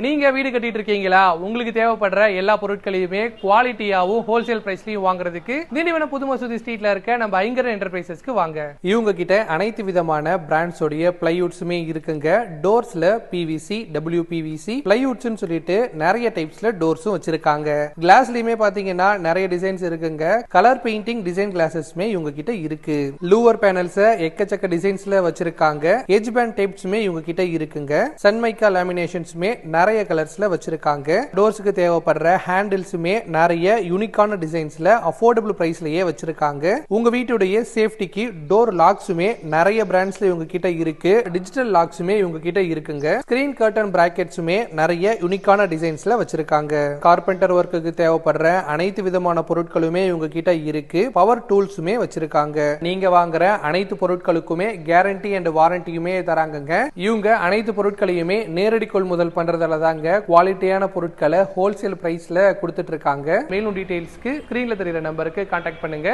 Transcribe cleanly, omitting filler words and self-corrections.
நீங்க வீடு கட்டிட்டு இருக்கீங்களா? உங்களுக்கு தேவைப்படுற எல்லா பொருட்களையுமே குவாலிட்டியாவும் ஹோல்சேல் பிரைஸ்லயும் வாங்குறதுக்கு திண்டிவனம் புது மசூதி ஸ்ட்ரீட்ல இருக்க நம்ம ஐங்கரன் என்டர்பிரைசஸ்க்கு வாங்க. இவங்க கிட்ட அனைத்து விதமான பிராண்ட்ஸோடைய பிளைவுட்ஸுமே இருக்குங்க. டோர்ஸ்ல பிவிசி, டபிள்யூபிவிசி, பிளைவுட்ஸ்னு சொல்லிட்டு நிறைய டைப்ஸ்ல டோர்ஸும் வச்சிருக்காங்க. கிளாஸ்லயுமே பாத்தீங்கன்னா நிறைய டிசைன்ஸ் இருக்குங்க. கலர் பெயிண்டிங் டிசைன் கிளாஸஸ்மே இவங்க கிட்ட இருக்கு. லூவர் பேனல்ஸ் எக்கச்சக்க டிசைன்ஸ்ல வச்சிருக்காங்க. எட்ஜ் பேண்ட் டைப்ஸ்மே இவங்க கிட்ட இருக்குங்க. சன்மைக்கா லேமினேஷன்ஸ்மே நிறைய கலர்ஸ்ல வச்சிருக்காங்க. டோர்ஸ்க்கு தேவைப்படுற ஹேண்டில்ஸுமே நிறைய யூனிக்கான டிசைன்ஸ்ல அஃபோர்டபிள் பிரைஸ்லயே வச்சிருக்காங்க. உங்க வீட்டுடைய சேஃப்டிக்கு டோர் லாக்ஸுமே நிறைய பிராண்ட்ஸ்ல இவங்க கிட்ட இருக்கு. டிஜிட்டல் லாக்ஸுமே இவங்க கிட்ட இருக்குங்க. ஸ்கிரீன் கர்டன் பிராக்கெட்ஸுமே நிறைய யூனிக்கான டிசைன்ஸ்ல வச்சிருக்காங்க. கார்பெண்டர் ஒர்க்குக்கு தேவைப்படுற அனைத்து விதமான பொருட்களுமே இவங்க கிட்ட இருக்கு. பவர் டூல்ஸுமே வச்சிருக்காங்க. நீங்க வாங்குற அனைத்து பொருட்களுக்குமே கேரண்டி அண்ட் வாரண்டியுமே தராங்க. இவங்க அனைத்து பொருட்களையுமே நேரடி கொள்முதல் பண்றதால தாங்க குவாலிட்டியான பொருட்களை ஹோல்சேல் பிரைஸ்ல கொடுத்துட்டு இருக்காங்க. மேலும் டீடைல்ஸ்க்கு ஸ்கிரீன்ல தெரியுற நம்பருக்கு கான்டாக்ட் பண்ணுங்க.